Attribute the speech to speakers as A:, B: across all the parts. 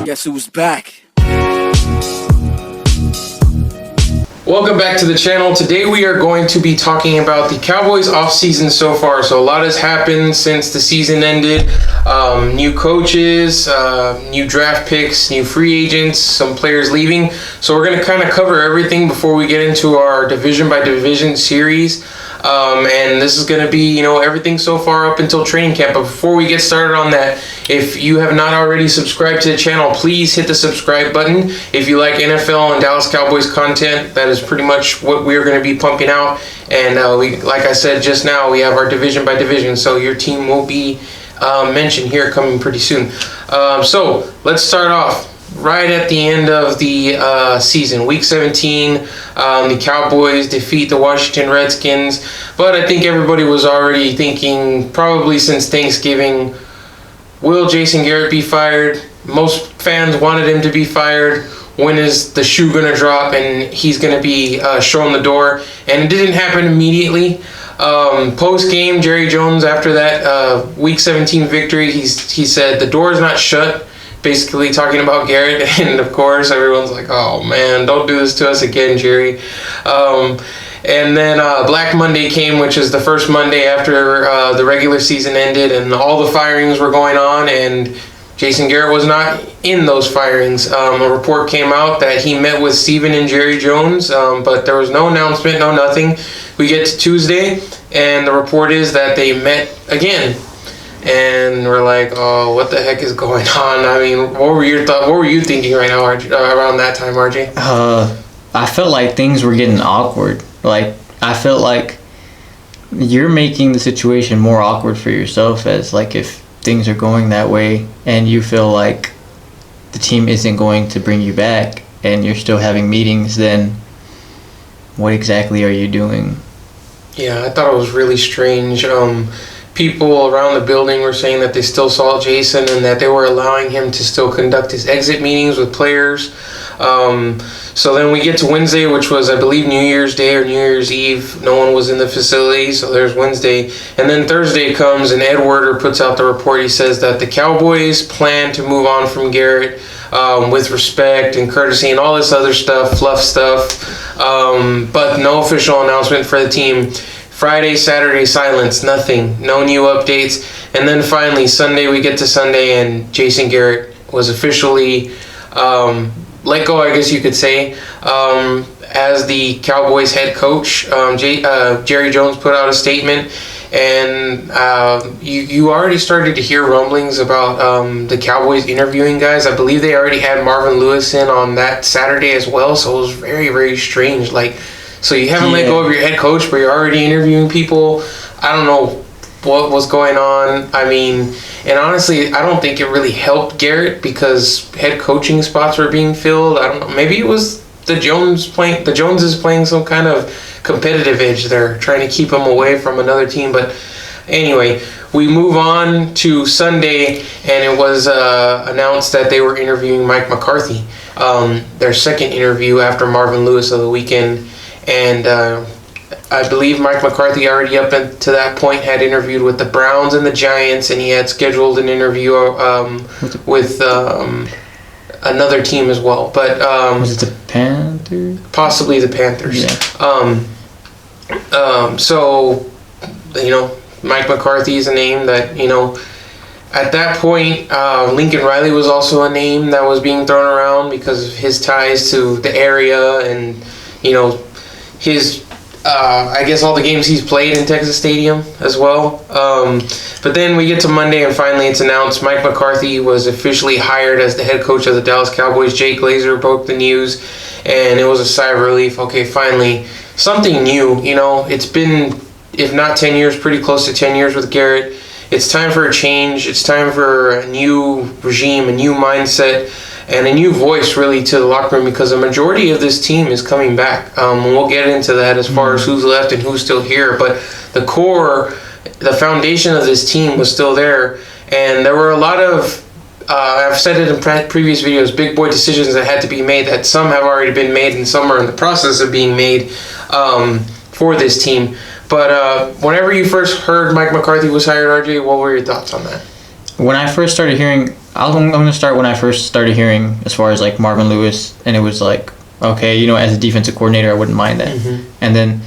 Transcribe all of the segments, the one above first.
A: Guess who's back?
B: Welcome back to the channel. Today we are going to be talking about the Cowboys offseason so far. So a lot has happened since the season ended. New coaches, new draft picks, new free agents, some players leaving. So we're going to kind of cover everything before we get into our division by division series. And this is going to be, everything so far up until training camp. But before we get started on that, if you have not already subscribed to the channel, please hit the subscribe button. If you like NFL and Dallas Cowboys content, that is pretty much what we're going to be pumping out. And like I said just now, we have our division by division. So your team will be mentioned here coming pretty soon. So let's start off. Right at the end of the season, Week 17, the Cowboys defeat the Washington Redskins. But I think everybody was already thinking, probably since Thanksgiving, will Jason Garrett be fired? Most fans wanted him to be fired. When is the shoe going to drop and he's going to be shown the door? And it didn't happen immediately. Post-game, Jerry Jones, after that Week 17 victory, he said, the door is not shut. Basically talking about Garrett, and of course everyone's like, oh man, don't do this to us again, Jerry. And then Black Monday came, which is the first Monday after the regular season ended and all the firings were going on, and Jason Garrett was not in those firings. A report came out that he met with Steven and Jerry Jones, but there was no announcement, no nothing. We get to Tuesday, and the report is that they met again. And we're like, oh, what the heck is going on? I mean, what were your thoughts? What were you thinking right now, around that time, RJ?
C: I felt like things were getting awkward. Like, I felt like you're making the situation more awkward for yourself, as like if things are going that way and you feel like the team isn't going to bring you back and you're still having meetings, then what exactly are you doing?
B: Yeah, I thought it was really strange. People around the building were saying that they still saw Jason and that they were allowing him to still conduct his exit meetings with players. So then we get to Wednesday, which was, I believe, New Year's Day or New Year's Eve. No one was in the facility, so there's Wednesday. And then Thursday comes, and Ed Werder puts out the report. He says that the Cowboys plan to move on from Garrett with respect and courtesy and all this other stuff, fluff stuff, but no official announcement for the team. Friday, Saturday, silence, nothing, no new updates. And then finally, Sunday, we get to Sunday, and Jason Garrett was officially let go, I guess you could say, as the Cowboys head coach. Jerry Jones put out a statement, and you already started to hear rumblings about the Cowboys interviewing guys. I believe they already had Marvin Lewis in on that Saturday as well, so it was very, very strange. So you haven't let go of your head coach, but you're already interviewing people. I don't know what was going on. I mean, and honestly, I don't think it really helped Garrett because head coaching spots were being filled. I don't know. Maybe it was the Joneses playing some kind of competitive edge there, trying to keep him away from another team. But anyway, we move on to Sunday, and it was announced that they were interviewing Mike McCarthy, their second interview after Marvin Lewis of the weekend. And I believe Mike McCarthy already up to that point had interviewed with the Browns and the Giants, and he had scheduled an interview with another team as well. But
C: was it the Panthers?
B: Possibly the Panthers.
C: Yeah.
B: So, Mike McCarthy is a name that, at that point, Lincoln Riley was also a name that was being thrown around because of his ties to the area and, his, I guess, all the games he's played in Texas Stadium as well. But then we get to Monday, and finally it's announced Mike McCarthy was officially hired as the head coach of the Dallas Cowboys. Jay Glazer broke the news, and it was a sigh of relief. Okay, finally, something new. It's been, if not 10 years, pretty close to 10 years with Garrett. It's time for a change. It's time for a new regime, a new mindset, and a new voice really to the locker room, because the majority of this team is coming back. We'll get into that as far as who's left and who's still here, but the core, the foundation of this team was still there, and there were a lot of, I've said it in previous videos, big boy decisions that had to be made, that some have already been made and some are in the process of being made for this team. But whenever you first heard Mike McCarthy was hired, RJ, what were your thoughts on that?
C: when I first started hearing, I'm going to start when I first started hearing as far as like Marvin Lewis, and it was like, okay, as a defensive coordinator, I wouldn't mind that. And then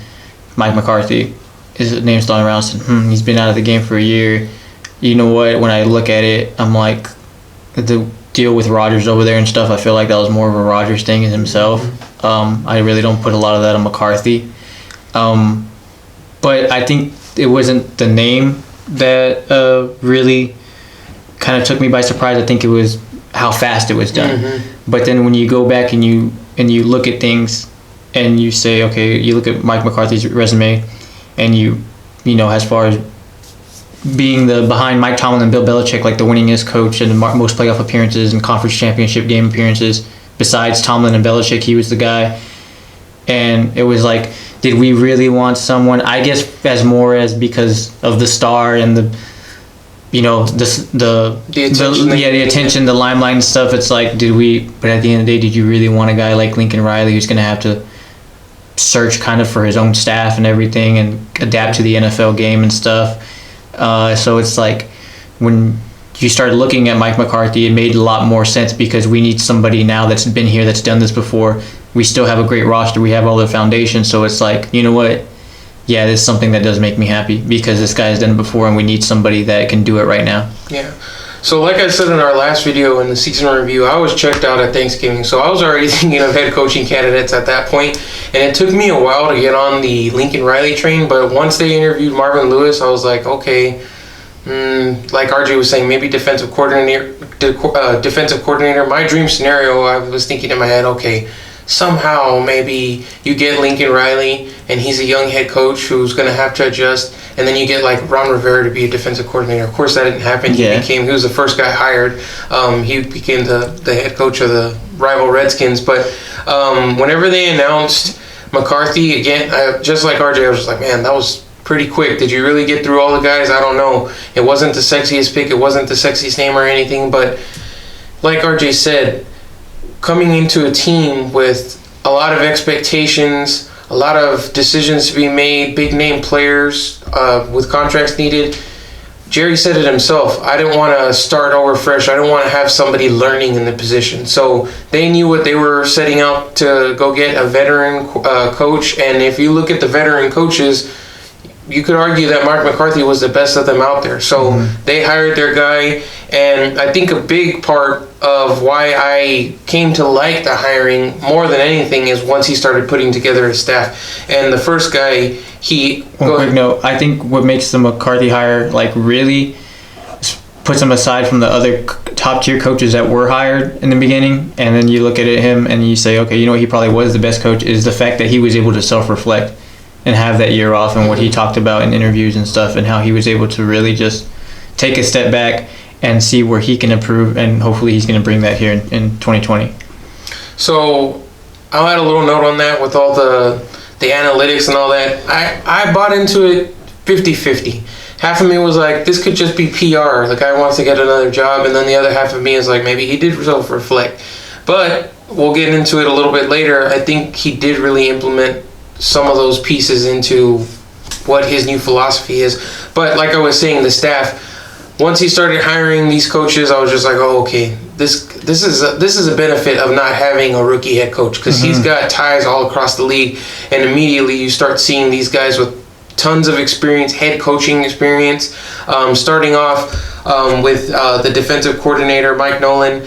C: Mike McCarthy, his name's thrown around, said, he's been out of the game for a year. You know what? When I look at it, I'm like, the deal with Rodgers over there and stuff, I feel like that was more of a Rodgers thing in himself. I really don't put a lot of that on McCarthy. But I think it wasn't the name that really kind of took me by surprise. I think it was how fast it was done. But then when you go back and you look at things and you say, okay, you look at Mike McCarthy's resume, and you know, as far as being the behind Mike Tomlin and Bill Belichick, like the winningest coach and the most playoff appearances and conference championship game appearances, besides Tomlin and Belichick, he was the guy. And it was like, did we really want someone? I guess as more as because of the star and the attention, the limelight and stuff. It's like, did we? But at the end of the day, did you really want a guy like Lincoln Riley who's going to have to search kind of for his own staff and everything and adapt to the NFL game and stuff? So it's like when you start looking at Mike McCarthy, it made a lot more sense because we need somebody now that's been here, that's done this before. We still have a great roster. We have all the foundation. So it's like, you know what? Yeah, this is something that does make me happy because this guy has done it before and we need somebody that can do it right now.
B: Yeah. So like I said in our last video in the season review, I was checked out at Thanksgiving. So I was already thinking of head coaching candidates at that point. And it took me a while to get on the Lincoln Riley train. But once they interviewed Marvin Lewis, I was like, okay, like RJ was saying, maybe defensive coordinator. My dream scenario, I was thinking in my head, okay, somehow maybe you get Lincoln Riley and he's a young head coach who's going to have to adjust, and then you get like Ron Rivera to be a defensive coordinator. Of course that didn't happen. He was the first guy hired. He became the head coach of the rival Redskins. But whenever they announced McCarthy, again, just like RJ, I was just like, man, that was pretty quick. Did you really get through all the guys? I don't know. It wasn't the sexiest pick. It wasn't the sexiest name or anything, but like RJ said, coming into a team with a lot of expectations, a lot of decisions to be made, big name players with contracts needed. Jerry said it himself. I didn't want to start over fresh. I didn't want to have somebody learning in the position. So they knew what they were setting out to go get, a veteran coach. And if you look at the veteran coaches, you could argue that Mark McCarthy was the best of them out there. So they hired their guy. And I think a big part of why I came to like the hiring more than anything is once he started putting together his staff. And the first guy,
C: I think what makes the McCarthy hire like really puts him aside from the other top tier coaches that were hired in the beginning, and then you look at him and you say, okay, you know what, he probably was the best coach, is the fact that he was able to self-reflect and have that year off, and what he talked about in interviews and stuff, and how he was able to really just take a step back and see where he can improve, and hopefully he's going to bring that here in 2020.
B: So I'll add a little note on that with all the analytics and all that. I bought into it 50-50. Half of me was like, this could just be PR. The guy wants to get another job. And then the other half of me is like, maybe he did self-reflect. But we'll get into it a little bit later. I think he did really implement some of those pieces into what his new philosophy is. But like I was saying, the staff, once he started hiring these coaches, I was just like, oh, okay, this is a benefit of not having a rookie head coach, because he's got ties all across the league, and immediately you start seeing these guys with tons of experience, head coaching experience, starting off with the defensive coordinator, Mike Nolan.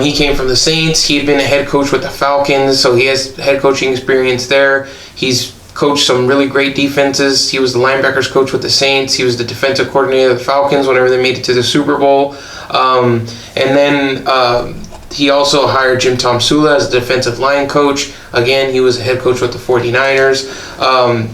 B: He came from the Saints. He had been a head coach with the Falcons, so he has head coaching experience there. He's coached some really great defenses. He was the linebackers coach with the Saints. He was the defensive coordinator of the Falcons whenever they made it to the Super Bowl. And then he also hired Jim Tomsula as the defensive line coach. Again, he was a head coach with the 49ers.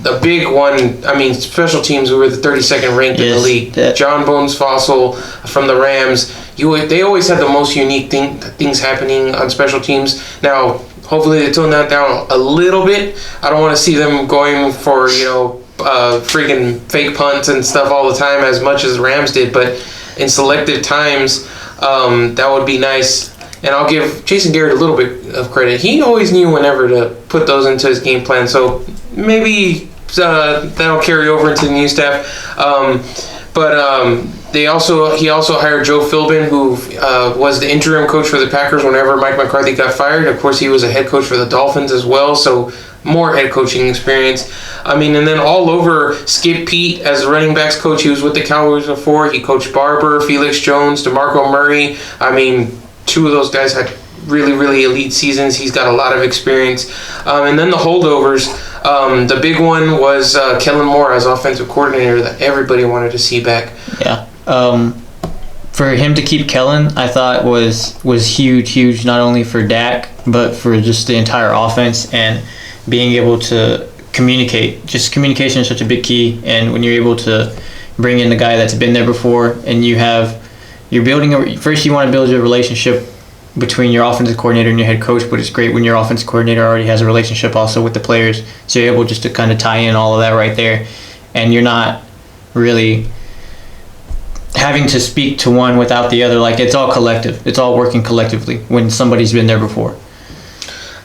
B: The big one, special teams, we were the 32nd ranked in the league. John Bones Fossil from the Rams. They always had the most unique things happening on special teams. Now, hopefully they tone that down a little bit. I don't want to see them going for, freaking fake punts and stuff all the time as much as the Rams did. But in selective times, that would be nice. And I'll give Jason Garrett a little bit of credit. He always knew whenever to put those into his game plan. So maybe that'll carry over into the new staff. But he also hired Joe Philbin, who was the interim coach for the Packers whenever Mike McCarthy got fired. Of course, he was a head coach for the Dolphins as well, so more head coaching experience. I mean, and then all over, Skip Pete as a running backs coach. He was with the Cowboys before. He coached Barber, Felix Jones, DeMarco Murray. I mean, two of those guys had really, really elite seasons. He's got a lot of experience. And then the holdovers. The big one was Kellen Moore as offensive coordinator that everybody wanted to see back.
C: Yeah. For him to keep Kellen, I thought was huge, not only for Dak, but for just the entire offense and being able to communicate. Just communication is such a big key, and when you're able to bring in the guy that's been there before, and you're building first you want to build a relationship between your offensive coordinator and your head coach, but it's great when your offensive coordinator already has a relationship also with the players, so you're able just to kind of tie in all of that right there, and you're not really having to speak to one without the other. Like, it's all collective. It's all working collectively when somebody's been there before.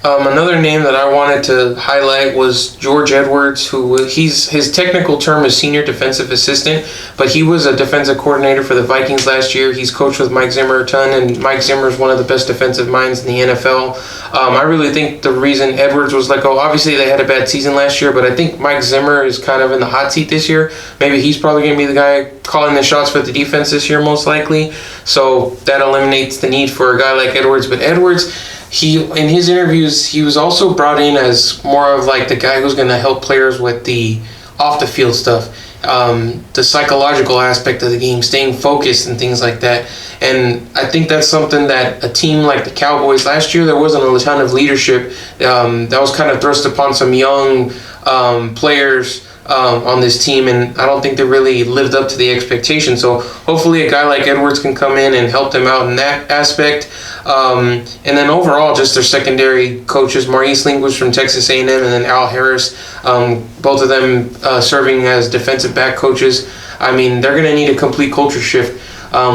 B: Another name that I wanted to highlight was George Edwards, his technical term is senior defensive assistant, but he was a defensive coordinator for the Vikings last year. He's coached with Mike Zimmer a ton, and Mike Zimmer is one of the best defensive minds in the NFL. I really think the reason Edwards was let go, obviously they had a bad season last year, but I think Mike Zimmer is kind of in the hot seat this year. Maybe he's probably going to be the guy calling the shots for the defense this year, most likely. So that eliminates the need for a guy like Edwards. But Edwards, in his interviews, he was also brought in as more of like the guy who's going to help players with the off-the-field stuff, the psychological aspect of the game, staying focused and things like that. And I think that's something that a team like the Cowboys last year, there wasn't a ton of leadership. That was kind of thrust upon some young players on this team, and I don't think they really lived up to the expectation. So hopefully a guy like Edwards can come in and help them out in that aspect. And then overall, just their secondary coaches, Maurice Linguist from Texas A&M and then Al Harris, both of them serving as defensive back coaches. I mean, they're going to need a complete culture shift.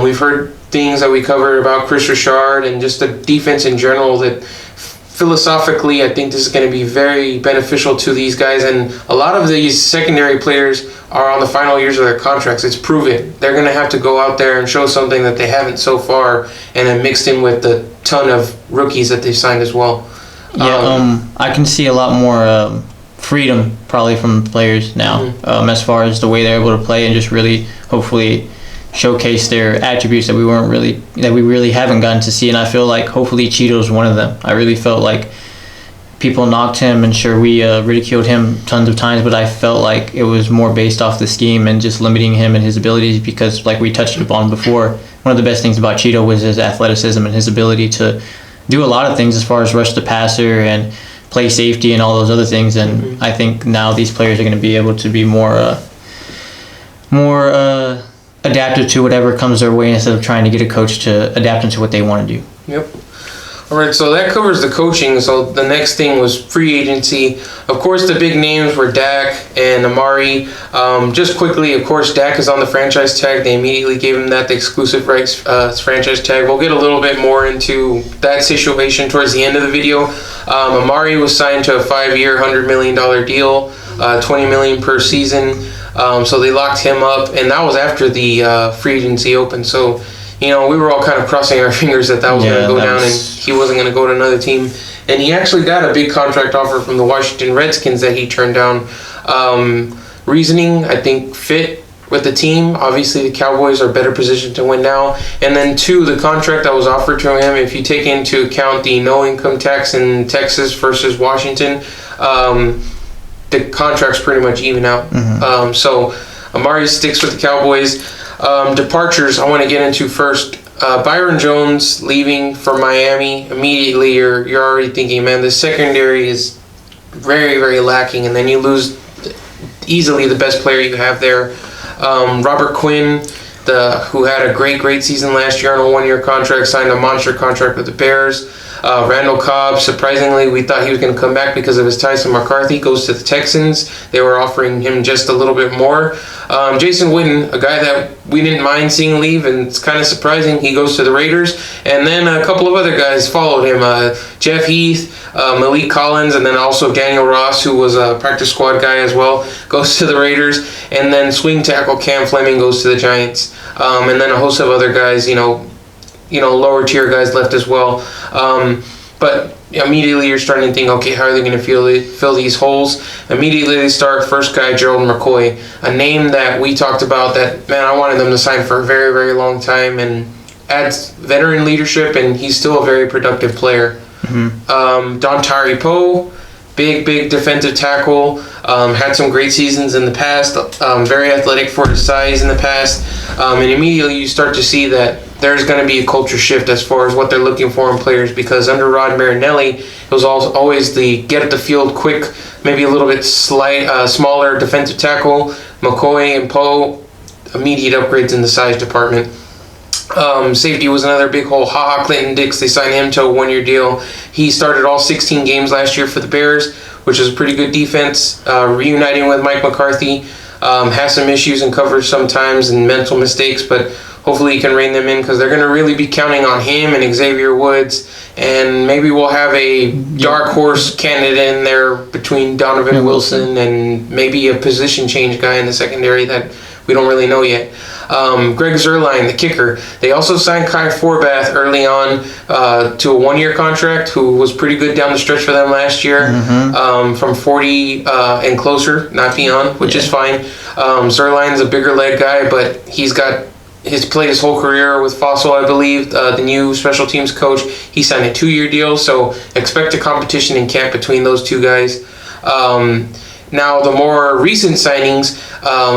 B: We've heard things that we covered about Chris Richard and just the defense in general that philosophically, I think this is going to be very beneficial to these guys. And a lot of these secondary players are on the final years of their contracts. It's proven. They're going to have to go out there and show something that they haven't so far, and then mixed in with the ton of rookies that they've signed as well.
C: Yeah, I can see a lot more freedom probably from players now, as far as the way they're able to play and just really, hopefully, showcase their attributes that we really haven't gotten to see. And I feel like hopefully Cheeto's one of them. I really felt like people knocked him, and sure, we ridiculed him tons of times, but I felt like it was more based off the scheme and just limiting him and his abilities, because like we touched upon before, one of the best things about Cheeto was his athleticism and his ability to do a lot of things as far as rush the passer and play safety and all those other things. And I think now these players are going to be able to be more adaptive to whatever comes their way, instead of trying to get a coach to adapt into what they want to do.
B: Yep. All right, so that covers the coaching. So the next thing was free agency. Of course, the big names were Dak and Amari. Just quickly, of course, Dak is on the franchise tag. They immediately gave him the exclusive rights franchise tag. We'll get a little bit more into that situation towards the end of the video. Amari was signed to a 5-year, $100 million deal, $20 million per season. So they locked him up, and that was after the free agency opened. So, we were all kind of crossing our fingers that was going to go down and he wasn't going to go to another team. And he actually got a big contract offer from the Washington Redskins that he turned down. Reasoning, I think, fit with the team. Obviously, the Cowboys are better positioned to win now. And then, 2, the contract that was offered to him, if you take into account the no income tax in Texas versus Washington, the contracts pretty much even out. So Amari sticks with the Cowboys. Departures I want to get into first. Byron Jones leaving for Miami. Immediately you're already thinking, man, the secondary is very, very lacking, and then you lose easily the best player you have there. Robert Quinn, who had a great season last year on a 1-year contract, signed a monster contract with the Bears. Randall Cobb, surprisingly, we thought he was going to come back because of his ties to McCarthy, goes to the Texans. They were offering him just a little bit more. Jason Witten, a guy that we didn't mind seeing leave, and it's kind of surprising he goes to the Raiders. And then a couple of other guys followed him. Jeff Heath, Malik Collins, and then also Daniel Ross, who was a practice squad guy as well, goes to the Raiders. And then swing tackle Cam Fleming goes to the Giants. And then a host of other guys, lower tier guys left as well. But immediately you're starting to think, okay, how are they going to fill these holes? Immediately they start, first guy, Gerald McCoy, a name that we talked about that, man, I wanted them to sign for a very, very long time, and adds veteran leadership, and he's still a very productive player. Dontari Poe, big defensive tackle, had some great seasons in the past, very athletic for his size in the past, and immediately you start to see that there's going to be a culture shift as far as what they're looking for in players, because under Rod Marinelli, it was always the get at the field quick, maybe a little bit smaller defensive tackle. McCoy and Poe, immediate upgrades in the size department. Safety was another big hole. Clinton Dix, they signed him to a one-year deal. He started all 16 games last year for the Bears, which is a pretty good defense. Reuniting with Mike McCarthy, has some issues in coverage sometimes and mental mistakes, but hopefully he can rein them in, because they're going to really be counting on him and Xavier Woods, and maybe we'll have a dark horse candidate in there between Donovan Wilson and maybe a position change guy in the secondary that we don't really know yet. Greg Zuerlein, the kicker. They also signed Kai Forbath early on to a one-year contract, who was pretty good down the stretch for them last year, from 40 and closer, not beyond, which is fine. Zuerlein's a bigger leg guy, but he's played his whole career with Fossil, I believe, the new special teams coach. He signed a 2-year deal, so expect a competition in camp between those two guys. Now, the more recent signings,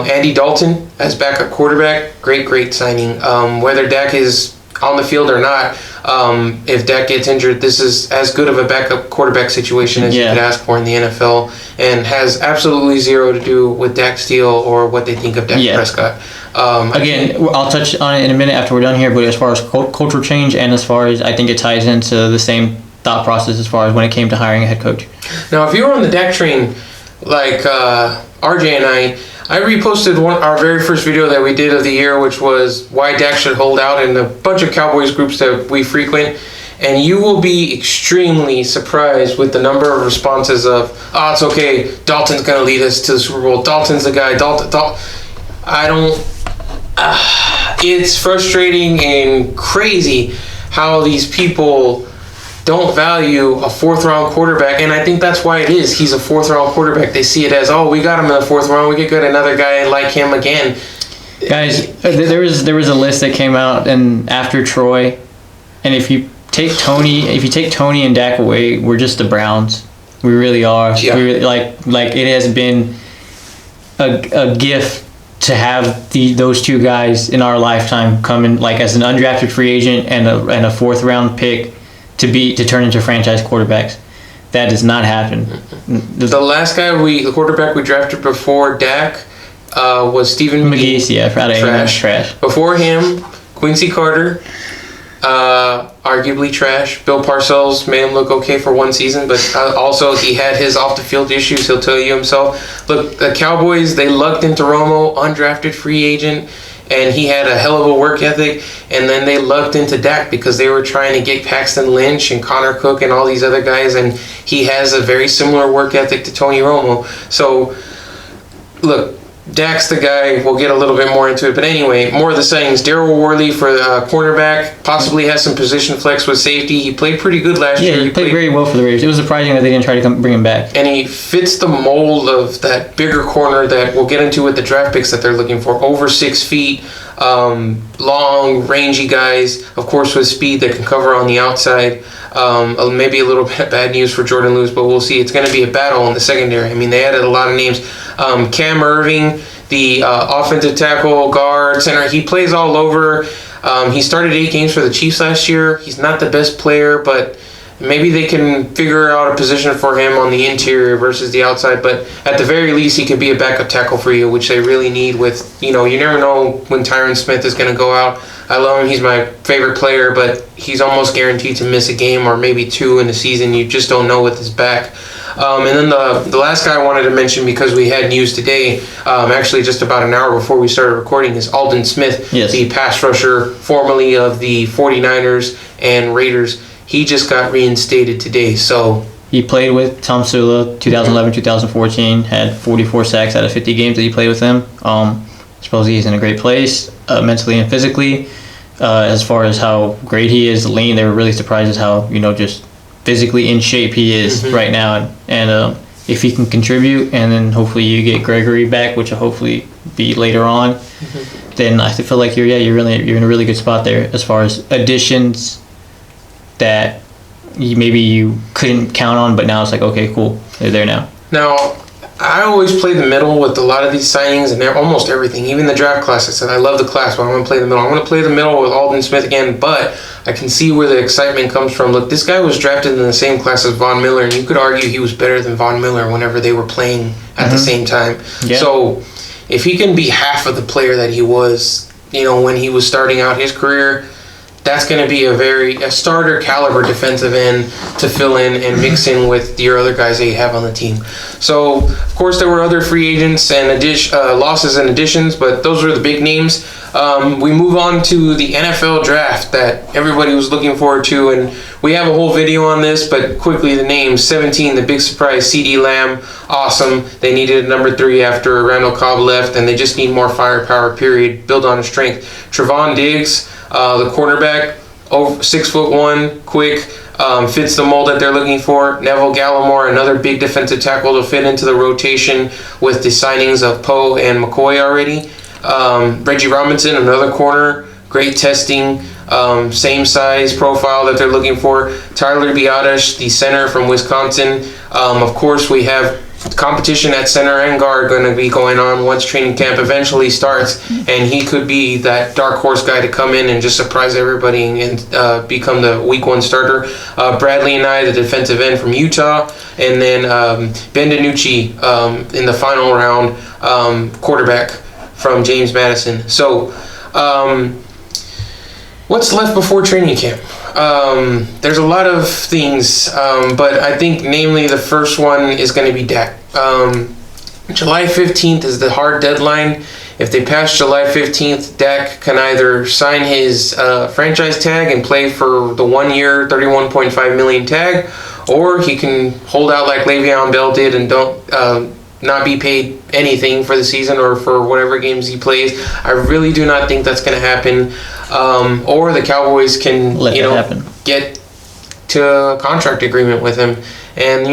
B: Andy Dalton as backup quarterback, great signing. Whether Dak is on the field or not, if Dak gets injured, this is as good of a backup quarterback situation as you could ask for in the NFL, and has absolutely zero to do with Dak Steele or what they think of Dak Prescott.
C: Again, I'll touch on it in a minute after we're done here, but as far as cultural change, and as far as I think it ties into the same thought process as far as when it came to hiring a head coach.
B: Now, if you were on the Dak train, like RJ and I reposted our very first video that we did of the year, which was why Dak should hold out, in a bunch of Cowboys groups that we frequent, and you will be extremely surprised with the number of responses of, it's okay, Dalton's going to lead us to the Super Bowl, Dalton's the guy, Dalton. It's frustrating and crazy how these people don't value a 4th-round quarterback, and I think that's why it is. He's a 4th-round quarterback. They see it as, we got him in the 4th round. We could get another guy like him again.
C: Guys, there was a list that came out and after Troy, and if you take Tony and Dak away, we're just the Browns. We really are.
B: Yeah.
C: We really, like it has been a gift to have those two guys in our lifetime come in, like as an undrafted free agent and a 4th-round pick, to turn into franchise quarterbacks. That does not happen.
B: The last guy the quarterback we drafted before Dak was Stephen McGee.
C: Trash.
B: Before him, Quincy Carter, arguably trash. Bill Parcells made him look okay for one season, but also he had his off-the-field issues, he'll tell you himself. Look, the Cowboys, they lucked into Romo, undrafted free agent, and he had a hell of a work ethic, and then they lucked into Dak because they were trying to get Paxton Lynch and Connor Cook and all these other guys, and he has a very similar work ethic to Tony Romo. So, look, Dak's the guy. We'll get a little bit more into it. But anyway, more of the signings. Daryl Worley for cornerback. Possibly has some position flex with safety. He played pretty good last year.
C: Yeah, he played very well for the Raiders. It was surprising that they didn't try to bring him back.
B: And he fits the mold of that bigger corner that we'll get into with the draft picks that they're looking for. Over 6 feet. Long, rangy guys. Of course, with speed that can cover on the outside. Maybe a little bit bad news for Jordan Lewis, but we'll see. It's going to be a battle in the secondary. I mean, they added a lot of names. Cam Irving, the offensive tackle, guard, center, he plays all over. He started 8 games for the Chiefs last year. He's not the best player, but maybe they can figure out a position for him on the interior versus the outside. But at the very least, he could be a backup tackle for you, which they really need with, you never know when Tyron Smith is going to go out. I love him. He's my favorite player, but he's almost guaranteed to miss a game or maybe 2 in the season. You just don't know with his back. And then the last guy I wanted to mention, because we had news today, actually just about an hour before we started recording, is Aldon Smith,
C: Yes.
B: the pass rusher formerly of the 49ers and Raiders. He just got reinstated today, so...
C: He played with Tom Sula 2011, 2014, had 44 sacks out of 50 games that he played with him. Supposedly he's in a great place, mentally and physically. As far as how great he is, lean, they were really surprised at how, just physically in shape he is right now. And if he can contribute, and then hopefully you get Gregory back, which will hopefully be later on, then I feel like you're in a really good spot there as far as additions that maybe you couldn't count on, but now it's like, okay, cool, they're there now.
B: Now, I always play the middle with a lot of these signings and almost everything, even the draft class. I said I love the class, but I'm going to play the middle. I'm going to play the middle with Aldon Smith again, but I can see where the excitement comes from. Look, this guy was drafted in the same class as Von Miller, and you could argue he was better than Von Miller whenever they were playing at the same time. Yeah. So if he can be half of the player that he was, when he was starting out his career, that's going to be a starter caliber defensive end to fill in and mix in with your other guys that you have on the team. So, of course, there were other free agents and losses and additions, but those were the big names. We move on to the NFL draft that everybody was looking forward to, and we have a whole video on this, but quickly the names. 17, the big surprise, CeeDee Lamb, awesome. They needed a number 3 after Randall Cobb left, and they just need more firepower, period. Build on his strength. Trevon Diggs, the cornerback, 6'1", quick, fits the mold that they're looking for. Neville Gallimore, another big defensive tackle to fit into the rotation with the signings of Poe and McCoy already. Reggie Robinson, another corner, great testing, same size profile that they're looking for. Tyler Biadasz, the center from Wisconsin. Of course, we have competition at center and guard going to be going on once training camp eventually starts, and he could be that dark horse guy to come in and just surprise everybody and become the week 1 starter. Bradley and I, the defensive end from Utah, and then Ben DiNucci in the final round, quarterback from James Madison. So what's left before training camp? There's a lot of things, but I think namely the first one is going to be Dak. July 15th is the hard deadline. If they pass July 15th, Dak can either sign his franchise tag and play for the 1 year, $31.5 million tag, or he can hold out like Le'Veon Bell did and don't not be paid anything for the season or for whatever games he plays. I really do not think that's going to happen. Or the Cowboys can, get to a contract agreement with him. And,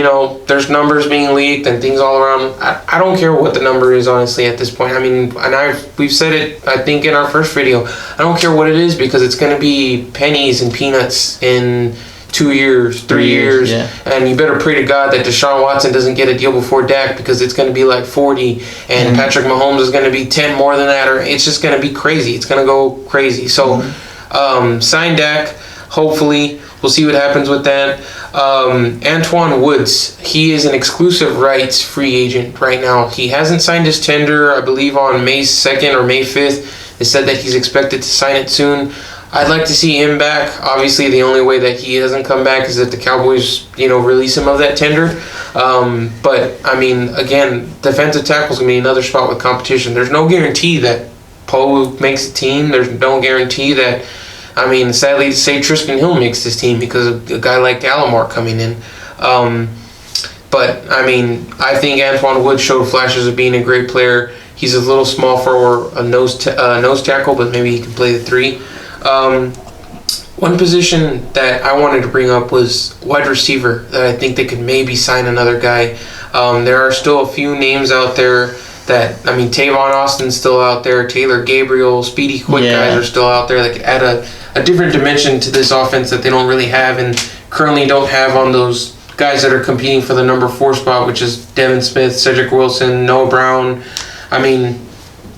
B: there's numbers being leaked and things all around. I don't care what the number is, honestly, at this point. I mean, we've said it, I think, in our first video. I don't care what it is, because it's going to be pennies and peanuts in 2 years, 3 years, yeah. And you better pray to God that Deshaun Watson doesn't get a deal before Dak, because it's going to be like 40, and Patrick Mahomes is going to be 10 more than that, or it's just going to be crazy. It's going to go crazy. So, sign Dak, hopefully. We'll see what happens with that. Antoine Woods, he is an exclusive rights free agent right now. He hasn't signed his tender, I believe, on May 2nd or May 5th. They said that he's expected to sign it soon. I'd like to see him back. Obviously, the only way that he doesn't come back is if the Cowboys, release him of that tender. But, I mean, again, defensive tackle is going to be another spot with competition. There's no guarantee that Poe makes the team. There's no guarantee that, sadly to say, Tristan Hill makes this team because of a guy like Gallimore coming in. But, I think Antoine Woods showed flashes of being a great player. He's a little small for a nose tackle, but maybe he can play the 3. One position that I wanted to bring up was wide receiver, that I think they could maybe sign another guy. There are still a few names out there that, Tavon Austin's still out there, Taylor Gabriel, Speedy Quick guys are still out there that could add a different dimension to this offense that they don't really have and currently don't have on those guys that are competing for the number 4 spot, which is Devin Smith, Cedric Wilson, Noah Brown.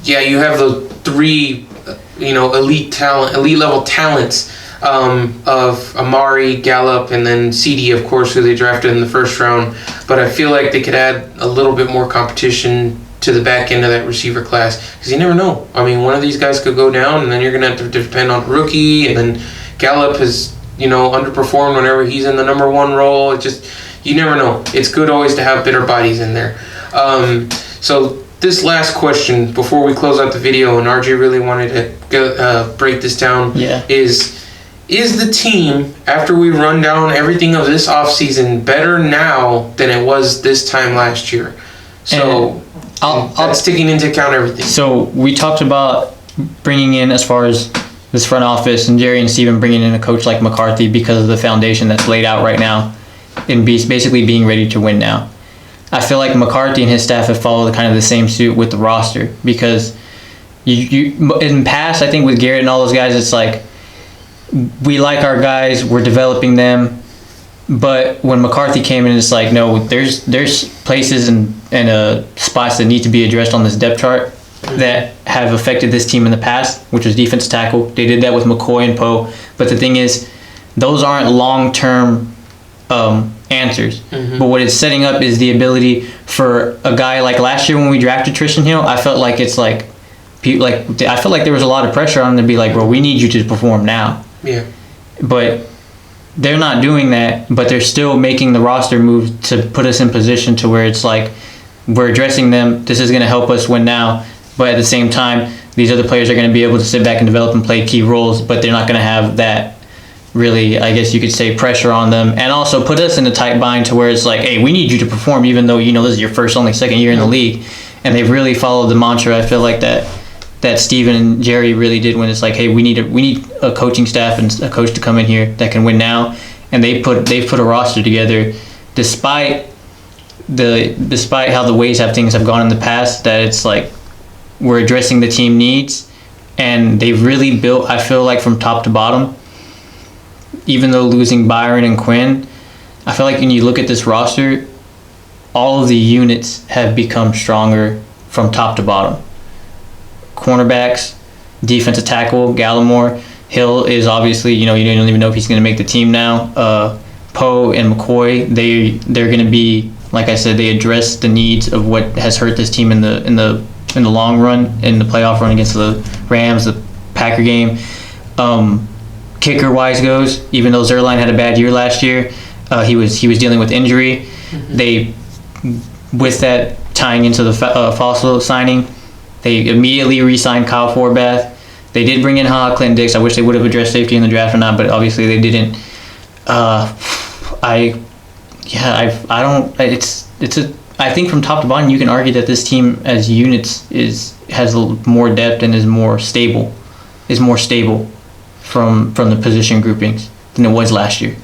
B: You have the 3 elite level talents of Amari, Gallup, and then CD, of course, who they drafted in the first round. But I feel like they could add a little bit more competition to the back end of that receiver class, because you never know. One of these guys could go down, and then you're going to have to depend on a rookie, and then Gallup has underperformed whenever he's in the number one role. It just, you never know. It's good always to have bitter bodies in there. So this last question before we close out the video, and RJ really wanted to break this down, is the team, after we run down everything of this offseason, better now than it was this time last year? So that's taking into account everything. So
C: we talked about bringing in, as far as this front office and Jerry and Steven, bringing in a coach like McCarthy because of the foundation that's laid out right now and basically being ready to win now. I feel like McCarthy and his staff have followed kind of the same suit with the roster, because you in the past, I think with Garrett and all those guys, it's like, we like our guys, we're developing them. But when McCarthy came in, it's like, no, there's places and spots that need to be addressed on this depth chart that have affected this team in the past, which was defense tackle. They did that with McCoy and Poe. But the thing is, those aren't long-term answers. But what it's setting up is the ability for a guy like last year when we drafted Tristan Hill. I felt like I felt like there was a lot of pressure on him to be like, bro, we need you to perform now.
B: Yeah.
C: But they're not doing that, but they're still making the roster move to put us in position to where it's like, we're addressing them. This is going to help us win now. But at the same time, these other players are going to be able to sit back and develop and play key roles, but they're not going to have that really, I guess you could say, pressure on them. And also put us in a tight bind to where it's like, hey, we need you to perform even though, this is your second year in the league. And they've really followed the mantra, I feel like, that Steven and Jerry really did, when it's like, hey, we need a coaching staff and a coach to come in here that can win now. And they've put a roster together despite how the ways things have gone in the past, that it's like we're addressing the team needs, and they've really built, I feel like, from top to bottom. Even though losing Byron and Quinn, I feel like when you look at this roster, all of the units have become stronger from top to bottom. Cornerbacks, defensive tackle, Gallimore. Hill is obviously, you don't even know if he's going to make the team now. Poe and McCoy, they're going to be, like I said, they address the needs of what has hurt this team in the long run, in the playoff run against the Rams, the Packer game. Kicker wise goes, even though Zerline had a bad year last year, he was dealing with injury. They, with that tying into the Fossil signing, they immediately re-signed Kyle Forbath. They did bring in Clinton Dix. I wish they would have addressed safety in the draft or not, but obviously they didn't. I think from top to bottom you can argue that this team as units has more depth and is more stable from the position groupings than it was last year.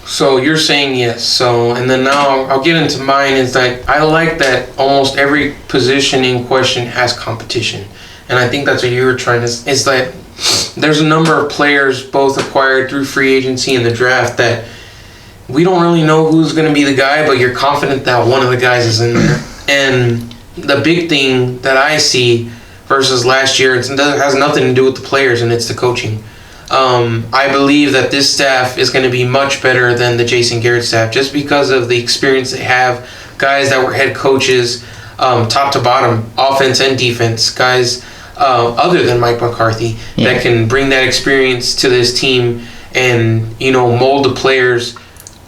B: So you're saying yes. So, and then now I'll get into mine. Is that I like that almost every position in question has competition. And I think that's what you were trying to, is that there's a number of players both acquired through free agency and the draft that we don't really know who's going to be the guy, but you're confident that one of the guys is in there. And the big thing that I see versus last year, it has nothing to do with the players, and it's the coaching. I believe that this staff is going to be much better than the Jason Garrett staff just because of the experience they have. Guys that were head coaches, top to bottom, offense and defense, guys other than Mike McCarthy that can bring that experience to this team and mold the players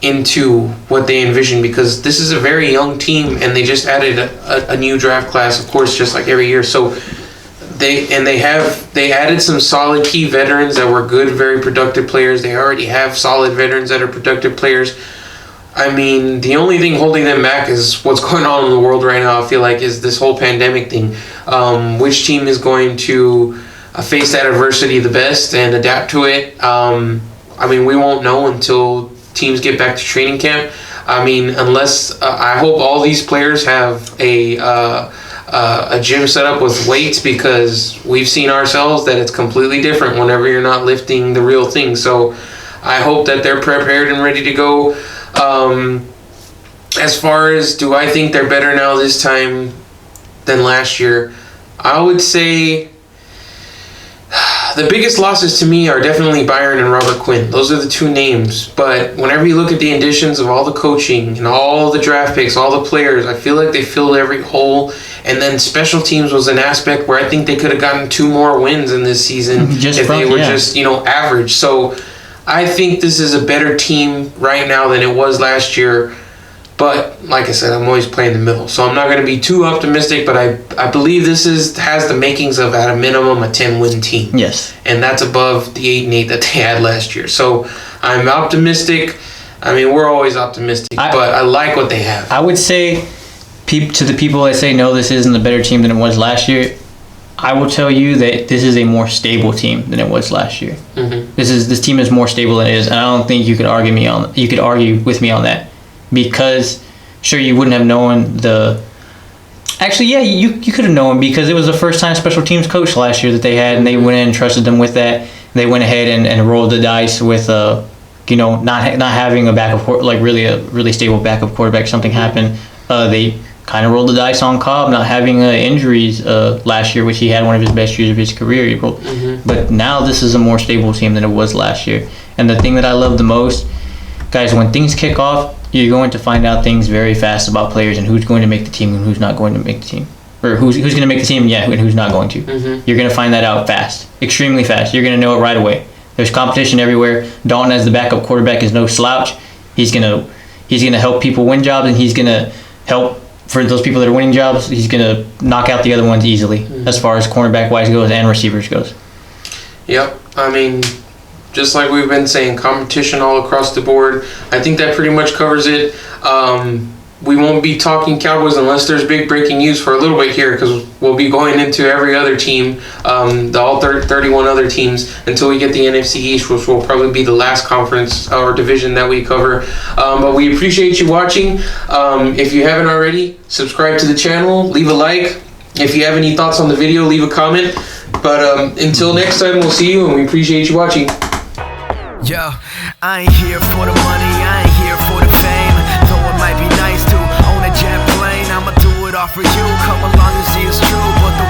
B: into what they envision, because this is a very young team and they just added a new draft class, of course, just like every year. So they added some solid key veterans that were good, very productive players. They already have solid veterans that are productive players. I mean, the only thing holding them back is what's going on in the world right now, I feel like, is this whole pandemic thing. Which team is going to face that adversity the best and adapt to it? I mean, we won't know until teams get back to training camp. I mean, unless I hope all these players have a gym set up with weights, because we've seen ourselves that it's completely different whenever you're not lifting the real thing. So I hope that they're prepared and ready to go. As far as, do I think they're better now this time than last year? I would say the biggest losses to me are definitely Byron and Robert Quinn. Those are the two names. But whenever you look at the additions of all the coaching and all the draft picks, all the players, I feel like they filled every hole. And then special teams was an aspect where I think they could have gotten 2 more wins in this season just average. So I think this is a better team right now than it was last year. But like I said, I'm always playing the middle, so I'm not going to be too optimistic. But I believe this has the makings of, at a minimum, a 10-win team.
C: Yes,
B: and that's above the 8-8 that they had last year. So I'm optimistic. I mean, we're always optimistic, but I like what they have.
C: I would say, to the people that say no, this isn't a better team than it was last year, I will tell you that this is a more stable team than it was last year.
B: Mm-hmm.
C: This team is more stable than it is, and I don't think you could argue with me on that. Because, sure, you wouldn't have known the... Actually, yeah, you could have known, because it was the first-time special teams coach last year that they had, and they went in and trusted them with that. They went ahead and rolled the dice with, not having a backup, like a really stable backup quarterback. Something happened. They kind of rolled the dice on Cobb not having injuries last year, which he had one of his best years of his career. But now this is a more stable team than it was last year. And the thing that I love the most, guys, when things kick off, you're going to find out things very fast about players and who's going to make the team and who's not going to make the team. Or who's going to make the team, and who's not going to. You're going to find that out fast, extremely fast. You're going to know it right away. There's competition everywhere. Dalton as the backup quarterback is no slouch. He's going to help people win jobs, and he's going to help for those people that are winning jobs. He's going to knock out the other ones easily, as far as cornerback-wise goes and receivers goes.
B: Yep. I mean, just like we've been saying, competition all across the board. I think that pretty much covers it. We won't be talking Cowboys unless there's big breaking news for a little bit here, because we'll be going into every other team, all 31 other teams, until we get the NFC East, which will probably be the last conference or division that we cover. But we appreciate you watching. If you haven't already, subscribe to the channel, leave a like. If you have any thoughts on the video, leave a comment. But until next time, we'll see you, and we appreciate you watching.
A: Yo, I ain't here for the money, I ain't here for the fame. Though it might be nice to own a jet plane, I'ma do it all for you. Come along and see it's true, but the